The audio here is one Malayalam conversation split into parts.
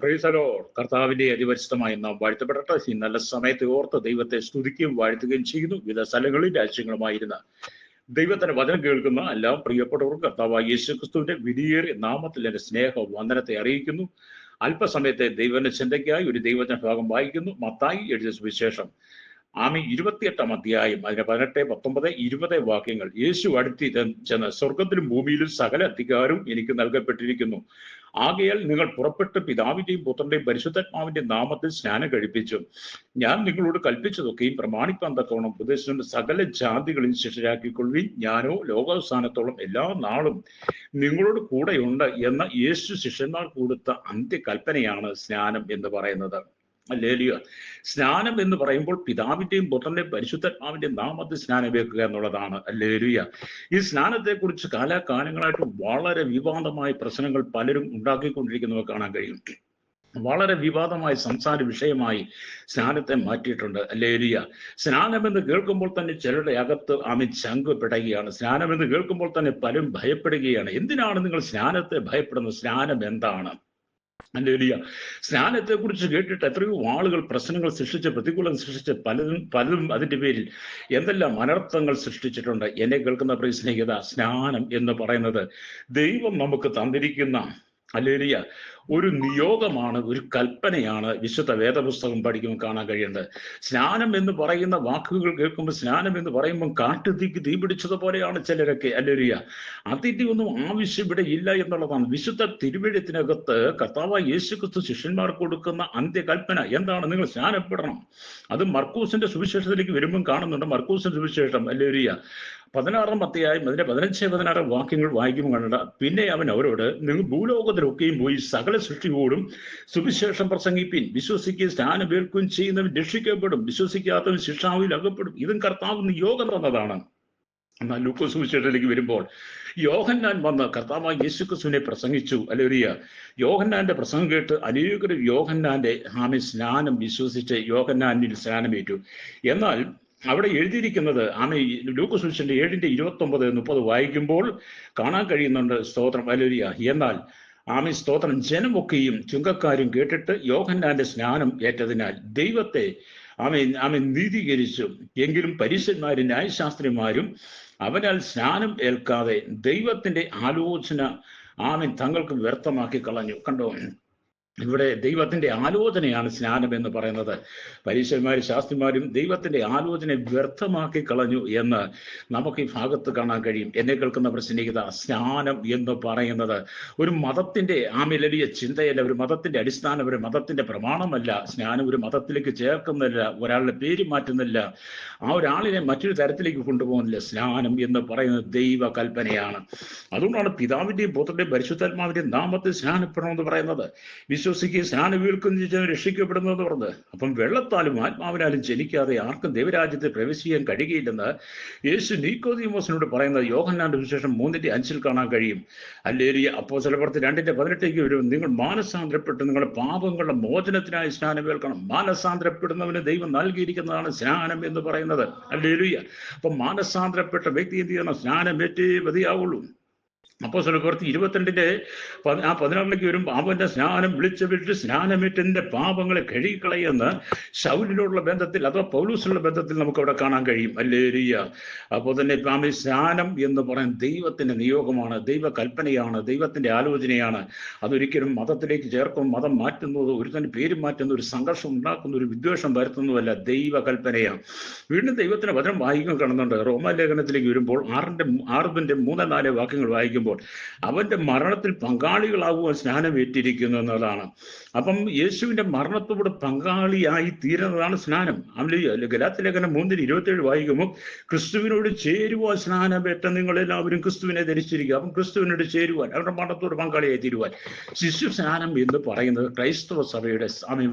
Praise the Lord. കർത്താവിന്റെ അതിപരിശുദ്ധമായ നാം വാഴ്ത്തപ്പെടട്ടെ. ഈ നല്ല സമയത്ത് ഓർത്ത് ദൈവത്തെ സ്തുതിക്കുകയും വാഴ്ത്തുകയും ചെയ്യുന്നു. വിവിധ സ്ഥലങ്ങളിൽ രാജ്യങ്ങളുമായിരുന്ന ദൈവത്തിന്റെ വചനം കേൾക്കുന്ന എല്ലാ പ്രിയപ്പെട്ടവർക്കും കർത്താവായ യേശുക്രിസ്തുവിന്റെ വിധിയേറിയ നാമത്തിൽ എന്റെ സ്നേഹ വന്ദനത്തെ അറിയിക്കുന്നു. അല്പസമയത്തെ ദൈവന്റെ ചിന്തയ്ക്കായി ഒരു ദൈവജന ഭാഗം വായിക്കുന്നു. മത്തായി എഴുതിയ സുവിശേഷം 28-ാം അധ്യായം അതിന്റെ 18, 19, 20 വാക്യങ്ങൾ. യേശു അടുത്ത് ചെന്ന് സ്വർഗത്തിലും ഭൂമിയിലും സകല അധികാരവും എനിക്ക് നൽകപ്പെട്ടിരിക്കുന്നു. ആകയാൽ നിങ്ങൾ പുറപ്പെട്ട് പിതാവിന്റെയും പുത്രന്റെയും പരിശുദ്ധാത്മാവിന്റെയും നാമത്തിൽ സ്നാനം കഴിപ്പിച്ചു. ഞാൻ നിങ്ങളോട് കൽപ്പിച്ചതൊക്കെയും പ്രമാണിപ്പാൻ തക്കവണ്ണം ഉപദേശിച്ചുകൊണ്ട് സകല ജാതികളിൽ ശിഷ്യരാക്കിക്കൊള്ളുകയും ഞാനോ ലോകാവസാനത്തോളം എല്ലാ നാളും നിങ്ങളോട് കൂടെയുണ്ട് എന്ന യേശു ശിഷ്യന്മാർ കൊടുത്ത അന്ത്യകൽപ്പനയാണ് സ്നാനം എന്ന് പറയുന്നത്. ഹല്ലേലൂയ. സ്നാനം എന്ന് പറയുമ്പോൾ പിതാവിന്റെയും പുത്രന്റെയും പരിശുദ്ധാത്മാവിന്റെയും നാമത്തിൽ സ്നാനം വെക്കുക എന്നുള്ളതാണ്. ഹല്ലേലൂയ. ഈ സ്നാനത്തെക്കുറിച്ച് കാലാകാലങ്ങളായിട്ട് വളരെ വിവാദമായ പ്രശ്നങ്ങൾ പലരും ഉണ്ടാക്കിക്കൊണ്ടിരിക്കുന്നത് കാണാൻ കഴിയും. വളരെ വിവാദമായ സംസാര വിഷയമായി സ്നാനത്തെ മാറ്റിയിട്ടുണ്ട്. ഹല്ലേലൂയ. സ്നാനമെന്ന് കേൾക്കുമ്പോൾ തന്നെ ചിലരുടെ അകത്ത് ചങ്ക് പിടയുകയാണ്. സ്നാനമെന്ന് കേൾക്കുമ്പോൾ തന്നെ പലരും ഭയപ്പെടുകയാണ്. എന്തിനാണ് നിങ്ങൾ സ്നാനത്തെ ഭയപ്പെടുന്നത്? സ്നാനം എന്താണ്? ഹല്ലേലൂയ. സ്നാനത്തെ കുറിച്ച് കേട്ടിട്ട് എത്രയോ ആളുകൾ പ്രശ്നങ്ങൾ സൃഷ്ടിച്ച് പ്രതികൂലം സൃഷ്ടിച്ച് പലരും അതിന്റെ പേരിൽ എന്തെല്ലാം അനർത്ഥങ്ങൾ സൃഷ്ടിച്ചിട്ടുണ്ട്. എന്നെ കേൾക്കുന്ന പ്രിയ സ്നേഹിത, സ്നാനം എന്ന് പറയുന്നത് ദൈവം നമുക്ക് തന്നിരിക്കുന്ന ഹല്ലേലൂയ ഒരു നിയോഗമാണ്, ഒരു കൽപ്പനയാണ്. വിശുദ്ധ വേദപുസ്തകം പഠിക്കുമ്പോൾ കാണാൻ കഴിയുന്നത്. സ്നാനം എന്ന് പറയുന്ന വാക്കുകൾ കേൾക്കുമ്പോൾ സ്നാനം എന്ന് പറയുമ്പോൾ കാട്ടുതീക്ക് തീ പിടിച്ചതുപോലെയാണ് ചിലരൊക്കെ. ഹല്ലേലൂയ. അതിന്റെ ഒന്നും ആവശ്യം ഇവിടെ ഇല്ല എന്നുള്ളതാണ്. വിശുദ്ധ തിരുവെഴുത്തിനകത്ത് കർത്താവായ യേശുക്രിസ്തു ശിഷ്യന്മാർക്ക് കൊടുക്കുന്ന അന്ത്യകൽപ്പന എന്താണ്? നിങ്ങൾ സ്നാനപ്പെടണം. അത് മർക്കൂസിന്റെ സുവിശേഷത്തിലേക്ക് വരുമ്പം കാണുന്നുണ്ട്. മർക്കൂസിന്റെ സുവിശേഷം ഹല്ലേലൂയ 16-ാം അധ്യായം അതിന്റെ 15, 16 വാക്യങ്ങൾ വായിക്കുമ്പോൾ കണ്ട, പിന്നെ അവൻ അവരോട്, നിങ്ങൾ ഭൂലോകത്തിലൊക്കെയും പോയി സകല സൃഷ്ടിയോടും സുവിശേഷം പ്രസംഗിപ്പിൻ, വിശ്വസിക്കുകയും സ്നാനമേൽക്കുകയും ചെയ്യുന്നവൻ രക്ഷിക്കപ്പെടും, വിശ്വസിക്കാത്തവൻ ശിക്ഷാവിൽ അകപ്പെടും. ഇതും കർത്താവ് നിയോഗം തന്നതാണ്. എന്നാൽ ലൂക്കോസ് സുവിശേഷത്തിലേക്ക് വരുമ്പോൾ യോഹന്നാൻ വന്ന് കർത്താവായ യേശുക്രിസ്തുവിനെ പ്രസംഗിച്ചു. ഹല്ലേലൂയ. യോഹന്നാന്റെ പ്രസംഗം കേട്ട് അനേകർ യോഹന്നാന്റെ സ്നാനം വിശ്വസിച്ച് യോഹന്നാനിൽ സ്നാനമേറ്റു. എന്നാൽ അവിടെ എഴുതിയിരിക്കുന്നത് ലൂക്കോസ് സുവിശേഷന്റെ 7:29-30 വായിക്കുമ്പോൾ കാണാൻ കഴിയുന്നുണ്ട്. സ്തോത്രം. ഹല്ലേലൂയ. എന്നാൽ സ്തോത്രം, ജനമൊക്കെയും ചുങ്കക്കാരും കേട്ടിട്ട് യോഹന്നാന്റെ സ്നാനം ഏറ്റതിനാൽ ദൈവത്തെ നീതീകരിച്ചു. എങ്കിലും പരീശന്മാരും ന്യായശാസ്ത്രിമാരും അവനാൽ സ്നാനം ഏൽക്കാതെ ദൈവത്തിന്റെ ആലോചന തങ്ങൾക്ക് വ്യർത്ഥമാക്കി കളഞ്ഞു. കണ്ടോ, ഇവിടെ ദൈവത്തിന്റെ ആലോചനയാണ് സ്നാനം എന്ന് പറയുന്നത്. പരീശന്മാരും ശാസ്ത്രിമാരും ദൈവത്തിന്റെ ആലോചന വ്യർത്ഥമാക്കി കളഞ്ഞു എന്ന് നമുക്ക് ഈ ഭാഗത്ത് കാണാൻ കഴിയും. എന്നെ കേൾക്കുന്ന പ്രശ്നികത, സ്നാനം എന്ന് പറയുന്നത് ഒരു മതത്തിന്റെ വലിയ ചിന്തയല്ല, ഒരു മതത്തിന്റെ അടിസ്ഥാനം, ഒരു മതത്തിന്റെ പ്രമാണമല്ല. സ്നാനം ഒരു മതത്തിലേക്ക് ചേർക്കുന്നില്ല, ഒരാളുടെ പേര് മാറ്റുന്നില്ല, ഒരാളിനെ മറ്റൊരു തരത്തിലേക്ക് കൊണ്ടുപോകുന്നില്ല. സ്നാനം എന്ന് പറയുന്നത് ദൈവ കൽപ്പനയാണ്. അതുകൊണ്ടാണ് പിതാവിന്റെയും പുത്രന്റെയും പരിശുദ്ധാത്മാവിന്റെയും നാമത്തിൽ സ്നാനപ്പെടണമെന്ന് പറയുന്നത്. വിശ്വസിക്കുകയും സ്നാനം വീഴ്ക്കുകയും രക്ഷിക്കപ്പെടുന്നത് പറഞ്ഞത്. അപ്പം വെള്ളത്താലും ആത്മാവിനാലും ജനിക്കാതെ ആർക്കും ദൈവരാജ്യത്തെ പ്രവേശിക്കാൻ കഴിയുകയില്ലെന്ന് യേശു നിക്കോദീമോസിനോട് പറയുന്നത് യോഹന്നാന്റെ സുവിശേഷം 3:5 കാണാൻ കഴിയും. ഹല്ലേലൂയ. അപ്പോസ്തലപ്രവൃത്തി 2:18 വരും, നിങ്ങൾ മാനസാന്തരപ്പെട്ട് നിങ്ങളുടെ പാപങ്ങളുടെ മോചനത്തിനായി സ്നാനം ഏൽക്കണം. മാനസാന്തരപ്പെടുന്നവന് ദൈവം നൽകിയിരിക്കുന്നതാണ് സ്നാനം എന്ന് പറയുന്നത്. ഹല്ലേലൂയ. അപ്പൊ മാനസാന്തരപ്പെട്ട വ്യക്തി എന്ത് ചെയ്യണം? സ്നാനമേറ്റേ മതിയാവുള്ളൂ. അപ്പോസ്തലപ്രവൃത്തി 22:16 വരുമ്പോൾ അവന്റെ സ്നാനം വിളിച്ച് സ്നാനമേറ്റന്റെ പാപങ്ങളെ കഴുകിക്കളയെന്ന് ശൗലിനോടുള്ള ബന്ധത്തിൽ അഥവാ പൗലൂസിനുള്ള ബന്ധത്തിൽ നമുക്ക് അവിടെ കാണാൻ കഴിയും. ഹല്ലേലൂയ. അപ്പോൾ തന്നെ സ്നാനം എന്ന് പറയുന്നത് ദൈവത്തിന്റെ നിയോഗമാണ്, ദൈവ കൽപ്പനയാണ്, ദൈവത്തിന്റെ ആലോചനയാണ്. അതൊരിക്കലും മതത്തിലേക്ക് ചേർക്കും, മതം മാറ്റുന്നത്, ഒരു തന്നെ പേര് മാറ്റുന്ന, ഒരു സംഘർഷം ഉണ്ടാക്കുന്ന, ഒരു വിദ്വേഷം വരുത്തുന്നതല്ല, ദൈവ കൽപ്പനയാണ്. വീണ്ടും ദൈവത്തിന്റെ വചനം വായിക്കാൻ കാണുന്നുണ്ട്. റോമാലേഖനത്തിലേക്ക് വരുമ്പോൾ 6:3-4 വാക്യങ്ങൾ വായിക്കുമ്പോൾ അവന്റെ മരണത്തിൽ പങ്കാളികളാകുവാൻ സ്നാനം ഏറ്റിരിക്കുന്നു എന്നതാണ്. അപ്പം യേശുവിന്റെ മരണത്തോട് പങ്കാളിയായി തീരുന്നതാണ് സ്നാനം. ഗലാത്യ ലേഖനം 3:27 വായിക്കുമ്പോൾ ക്രിസ്തുവിനോട് ചേരുവാൻ സ്നാനമേറ്റ നിങ്ങളെല്ലാവരും ക്രിസ്തുവിനെ ധരിച്ചിരിക്കുക. അപ്പം ക്രിസ്തുവിനോട് ചേരുവാൻ, അവരുടെ മരണത്തോട് പങ്കാളിയായി തീരുവാൻ. ശിശു സ്നാനം എന്ന് പറയുന്നത് ക്രൈസ്തവ സഭയുടെ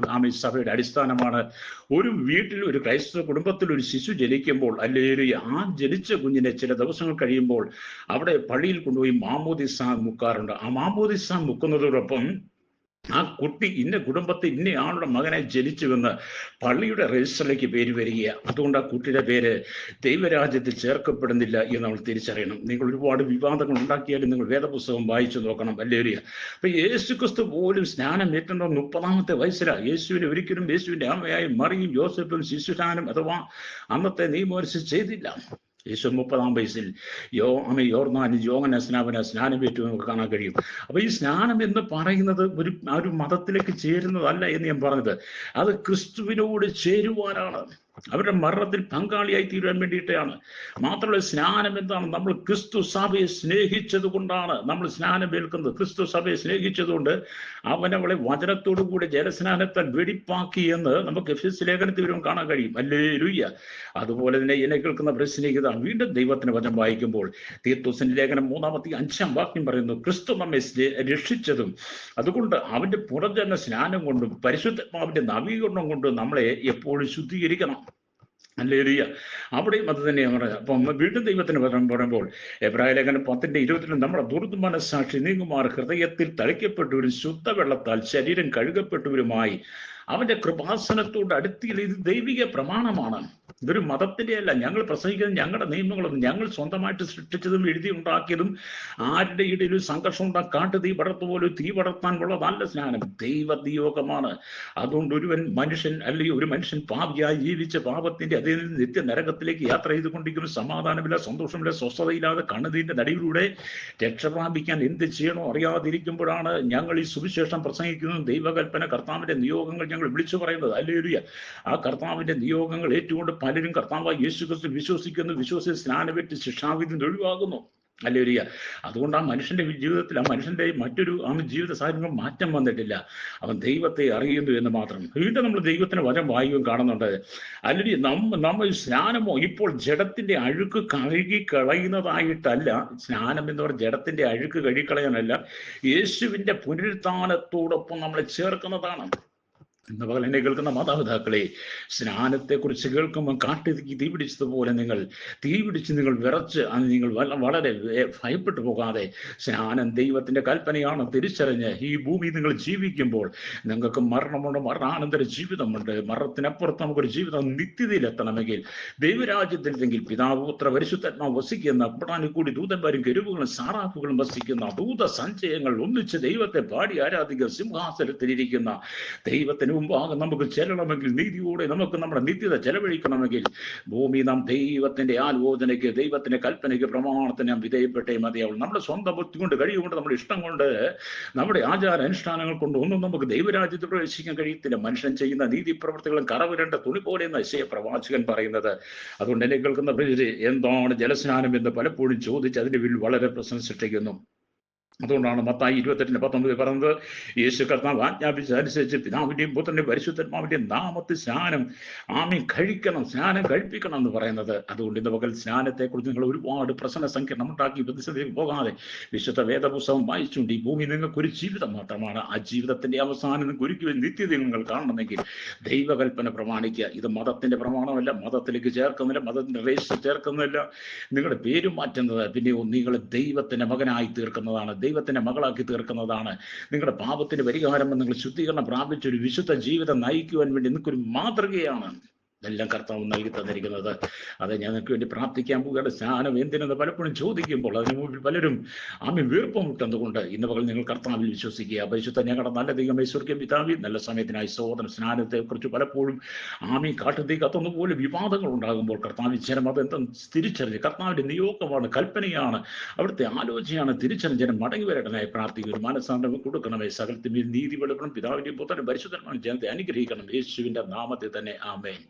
സഭയുടെ അടിസ്ഥാനമാണ്. ഒരു വീട്ടിൽ, ഒരു ക്രൈസ്തവ കുടുംബത്തിൽ ഒരു ശിശു ജനിക്കുമ്പോൾ ഹല്ലേലൂയ, ജനിച്ച കുഞ്ഞിനെ ചില ദിവസങ്ങൾ കഴിയുമ്പോൾ അവിടെ പള്ളിയിൽ കൊണ്ടുപോയി മാമോദിസ മുക്കാറുണ്ട്. ആ മാമോദിസ മുക്കുന്നതോടൊപ്പം ആ കുട്ടി ഇന്ന കുടുംബത്തിൽ ഇന്ന ആളുടെ മകനെ ജനിച്ചുവെന്ന് പള്ളിയുടെ രജിസ്റ്ററിലേക്ക് പേര് വരികയാണ്. അതുകൊണ്ട് ആ കുട്ടിയുടെ പേര് ദൈവരാജ്യത്തിൽ ചേർക്കപ്പെടുന്നില്ല എന്ന് നമ്മൾ തിരിച്ചറിയണം. നിങ്ങൾ ഒരുപാട് വിവാദങ്ങൾ ഉണ്ടാക്കിയാലും നിങ്ങൾ വേദപുസ്തകം വായിച്ചു നോക്കണം. ഹല്ലേലൂയ. അപ്പൊ യേശുക്രിസ്തു പോലും സ്നാനം ഏറ്റെടുത്ത 30-ാമത്തെ വയസ്സിലാണ്. യേശുവിനെ ഒരിക്കലും യേശുവിന്റെ അമ്മയായി മറിയും യോസഫും ശിശുശാനും അഥവാ അന്നത്തെ നിയമമനുസരിച്ച് ചെയ്തില്ല. യേശു 30-ാം വയസ്സിൽ യോർദാനിൽ യോഹന്നാൻ സ്നാപകനെ സ്നാനമേറ്റു നമുക്ക് കാണാൻ കഴിയും. അപ്പൊ ഈ സ്നാനം എന്ന് പറയുന്നത് ഒരു മതത്തിലേക്ക് ചേരുന്നതല്ല എന്ന് ഞാൻ പറഞ്ഞത്. അത് ക്രിസ്തുവിനോട് ചേരുവാനാണ്, അവരുടെ മരണത്തിൽ പങ്കാളിയായി തീരാൻ വേണ്ടിയിട്ടാണ്. മാത്രമല്ല, സ്നാനം എന്താണ്? നമ്മൾ ക്രിസ്തു സഭയെ സ്നേഹിച്ചത് കൊണ്ടാണ് നമ്മൾ സ്നാനം ഏൽക്കുന്നത്. ക്രിസ്തു സഭയെ സ്നേഹിച്ചതുകൊണ്ട് അവനവളെ വചനത്തോടു കൂടി ജലസ്നാനത്താൽ വെടിപ്പാക്കി എന്ന് നമുക്ക് എഫെസ്യ ലേഖനത്തിൽ വരും കാണാൻ കഴിയും. ഹല്ലേലൂയ. അതുപോലെ തന്നെ എന്നെ കേൾക്കുന്ന പ്രശ്നികത വീണ്ടും ദൈവത്തിന് വചനം വായിക്കുമ്പോൾ തീത്തോസിന്റെ ലേഖനം 3-5 വാക്യം പറയുന്നു, ക്രിസ്തു നമ്മെ രക്ഷിച്ചതും അതുകൊണ്ട് അവന്റെ പുറജന സ്നാനം കൊണ്ടും പരിശുദ്ധാത്മാവിന്റെ നവീകരണം കൊണ്ടും നമ്മളെ എപ്പോഴും ശുദ്ധീകരിക്കണം. ഹല്ലേലൂയ. അവിടെയും അത് തന്നെയാണ് പറയുന്നത്. അപ്പം വീണ്ടും ദൈവത്തിന് പറയുമ്പോൾ എബ്രായ ലേഖനം 10:20 നമ്മുടെ ദുർമനസ്സാക്ഷി നീങ്ങുമാർ ഹൃദയത്തിൽ തളിക്കപ്പെട്ടവരും ശുദ്ധവെള്ളത്താൽ ശരീരം കഴുകപ്പെട്ടവരുമായി അവന്റെ കൃപാസനത്തോട് അടുത്തിൽ. ഇത് ദൈവിക പ്രമാണമാണ്, ഇതൊരു മതത്തിന്റെ അല്ല. ഞങ്ങൾ പ്രസംഗിക്കുന്നത് ഞങ്ങളുടെ നിയമങ്ങളും ഞങ്ങൾ സ്വന്തമായിട്ട് സൃഷ്ടിച്ചതും എഴുതി ഉണ്ടാക്കിയതും ആരുടെ ഇടയിൽ ഒരു സംഘർഷം ഉണ്ടാക്കാട്ട് തീ പടർത്തുപോലും തീ പടർത്താനുള്ള നല്ല സ്നാനം ദൈവനിയോഗമാണ്. അതുകൊണ്ട് ഒരു മനുഷ്യൻ പാപിയായി ജീവിച്ച പാപത്തിന്റെ അതിൽ നിന്ന് നിത്യ നരകത്തിലേക്ക് യാത്ര ചെയ്തുകൊണ്ടിരിക്കുന്ന സമാധാനമില്ല, സന്തോഷമില്ല, സ്വസ്ഥതയില്ലാതെ കണ്ണുനീരിന്റെ നടുവിലൂടെ രക്ഷ പ്രാപിക്കാൻ എന്ത് ചെയ്യണോ അറിയാതിരിക്കുമ്പോഴാണ് ഞങ്ങൾ ഈ സുവിശേഷം പ്രസംഗിക്കുന്നതും ദൈവകൽപ്പന കർത്താവിന്റെ നിയോഗങ്ങൾ ഞങ്ങൾ വിളിച്ചു പറയുന്നത്. ഹല്ലേലൂയ. ആ കർത്താവിന്റെ നിയോഗങ്ങൾ ഏറ്റുകൊണ്ട് പലരും കർത്താവായ യേശുക്രിസ്തുവിൽ വിശ്വസിക്കുന്നു, വിശ്വസിച്ച് സ്നാനമേറ്റ് ശിക്ഷാവിധിയിൽ ഒഴിവാകുന്നു. ഹല്ലേലൂയ. അതുകൊണ്ട് ആ മനുഷ്യന്റെ ജീവിതത്തിൽ ആ മനുഷ്യന്റെ മറ്റൊരു ജീവിത സാഹചര്യങ്ങൾ മാറ്റം വന്നിട്ടില്ല. അവൻ ദൈവത്തെ അറിയുന്നു എന്ന് മാത്രം. വീണ്ടും നമ്മൾ ദൈവത്തിന് വചനം വായുകയും കാണുന്നുണ്ട്. അല്ലെങ്കിൽ നമ്മൾ സ്നാനമോ ഇപ്പോൾ ജഡത്തിന്റെ അഴുക്ക് കഴുകി കളയുന്നതായിട്ടല്ല. സ്നാനം എന്ന് പറഞ്ഞ ജഡത്തിന്റെ അഴുക്ക് കഴുകിക്കളയാനല്ല, യേശുവിന്റെ പുനരുത്ഥാനത്തോടൊപ്പം നമ്മളെ ചേർക്കുന്നതാണ്. ഇന്ന് പകൽ എന്നെ കേൾക്കുന്ന മാതാപിതാക്കളെ, സ്നാനത്തെക്കുറിച്ച് കേൾക്കുമ്പോൾ കാട്ടുതീ തീപിടിച്ചതുപോലെ നിങ്ങൾ വിറച്ച് നിങ്ങൾ വളരെ ഭയപ്പെട്ടു പോകാതെ സ്നാനം ദൈവത്തിന്റെ കൽപ്പനയാണ് തിരിച്ചറിഞ്ഞ് ഈ ഭൂമി നിങ്ങൾ ജീവിക്കുമ്പോൾ നിങ്ങൾക്ക് മരണമുണ്ട്, മരണാനന്തര ജീവിതമുണ്ട്. മരണത്തിനപ്പുറത്ത് നമുക്കൊരു ജീവിതം നിത്യതയിലെത്തണമെങ്കിൽ ദൈവരാജ്യത്തിലെങ്കിൽ പിതാവ് പുത്ര പരിശുദ്ധാത്മാവ് വസിക്കുന്ന അപ്പടാനിൽ കൂടി ദൂതന്മാരും കെരൂബുകളും സാറാഫുകളും വസിക്കുന്ന ദൂത സഞ്ചയങ്ങൾ ഒന്നിച്ച് ദൈവത്തെ പാടി ആരാധിക്കുക സിംഹാസനത്തിലിരിക്കുന്ന ദൈവത്തിന് മുമ്പാകെ നമുക്ക് ചെല്ലണമെങ്കിൽ, നീതിയോടെ നമുക്ക് നമ്മുടെ നിത്യത ചെലവഴിക്കണമെങ്കിൽ ഭൂമി നാം ദൈവത്തിന്റെ ആലോചനയ്ക്ക് ദൈവത്തിന്റെ കൽപ്പനയ്ക്ക് പ്രമാണത്തിന് നാം വിധേയപ്പെട്ടേ മതിയാവും. നമ്മുടെ സ്വന്തം ബുദ്ധി കൊണ്ട് കഴിയുകൊണ്ട് നമ്മുടെ ഇഷ്ടം കൊണ്ട് നമ്മുടെ ആചാര അനുഷ്ഠാനങ്ങൾ കൊണ്ട് ഒന്നും നമുക്ക് ദൈവരാജ്യത്തിൽ പ്രവേശിക്കാൻ കഴിയത്തില്ല. മനുഷ്യൻ ചെയ്യുന്ന നീതി പ്രവർത്തികളും കറവിരണ്ട തുണി പോലെ എന്ന് യെശയ്യാ പ്രവാചകൻ പറയുന്നത്. അതുകൊണ്ട് എന്നെ കേൾക്കുന്ന എന്താണ് ജലസ്നാനം എന്ന് പലപ്പോഴും ചോദിച്ച് അതിന്റെ പേരിൽ വളരെ പ്രശ്നം സൃഷ്ടിക്കുന്നു. അതുകൊണ്ടാണ് മത്തായി 28:19 പറയുന്നത്, യേശു കർത്താവ് ആജ്ഞാപിച്ചതനുസരിച്ച് പിതാവിന്റെയും പുത്രന്റെയും പരിശുദ്ധാത്മാവിന്റെയും നാമത്തിൽ സ്നാനം സ്നാനം കഴിപ്പിക്കണം എന്ന് പറയുന്നത്. അതുകൊണ്ട് ഇന്ന് പകൽ സ്നാനത്തെക്കുറിച്ച് നിങ്ങൾ ഒരുപാട് പ്രശ്ന സങ്കീർണം ഉണ്ടാക്കി പ്രതിസന്ധിയിൽ പോകാതെ വിശുദ്ധ വേദപുസ്തകം വായിച്ചുകൊണ്ട് ഈ ഭൂമി നിങ്ങൾക്കൊരു ജീവിതം മാത്രമാണ്. ആ ജീവിതത്തിന്റെ അവസാനം നിങ്ങൾക്ക് ഒരിക്കലും നിത്യത നിങ്ങൾ കാണണമെങ്കിൽ ദൈവകൽപ്പന പ്രമാണിക്കുക. ഇത് മതത്തിന്റെ പ്രമാണമല്ല, മതത്തിലേക്ക് ചേർക്കുന്നില്ല, മതത്തിന്റെ രജിസ്റ്റർ ചേർക്കുന്നില്ല, നിങ്ങളുടെ പേര് മാറ്റുന്നത്, പിന്നെ നിങ്ങളെ ദൈവത്തിന്റെ മകനായി തീർക്കുന്നതാണ്, ദൈവത്തിന്റെ മകളാക്കി തീർക്കുന്നതാണ്. നിങ്ങളുടെ പാപത്തിന്റെ പരിഹാരം, നിങ്ങൾ ശുദ്ധീകരണം പ്രാപിച്ച ഒരു വിശുദ്ധ ജീവിതം നയിക്കുവാൻ വേണ്ടി നിങ്ങൾക്കൊരു മാതൃകയാണ് ഇതെല്ലാം കർത്താവ് നൽകി തന്നിരിക്കുന്നത്. അത് ഞങ്ങൾക്ക് വേണ്ടി പ്രാർത്ഥിക്കാൻ പോവുകയാണ്. സ്നാനം എന്തിനെന്ന് പലപ്പോഴും ചോദിക്കുമ്പോൾ അതിന് മുമ്പിൽ പലരും വീർപ്പമുട്ടെന്നുകൊണ്ട് ഇന്ന് പകൽ നിങ്ങൾ കർത്താവിൽ വിശ്വസിക്കുക. പരിശുദ്ധ ഞങ്ങളുടെ നല്ല ദൈവമേ സ്വർഗ്ഗ പിതാവേ, നല്ല സമയത്തിനായി സ്തോത്രം. സ്നാനത്തെക്കുറിച്ച് പലപ്പോഴും കാട്ടുതീ കത്തുന്ന പോലെ വിവാദങ്ങൾ ഉണ്ടാകുമ്പോൾ കർത്താവ് ജനം അതെന്തെന്ന് തിരിച്ചറിഞ്ഞ് കർത്താവിന്റെ നിയോഗമാണ്, കൽപ്പനയാണ്, അവിടുത്തെ ആലോചനയാണ് തിരിച്ചറിഞ്ഞ് ജനം മടങ്ങി വരേണ്ടതായി പ്രാർത്ഥിക്കുക. ഒരു മനസ്സാന്തരം കൊടുക്കണമേ. സകലത്തിൽ നീതി വെളുക്കണം. പിതാവിന്റെയും പുത്രന്റെയും പരിശുദ്ധന്മാരും ജനത്തെ അനുഗ്രഹിക്കണം. യേശുവിന്റെ നാമത്തിൽ തന്നെ ആമേൻ.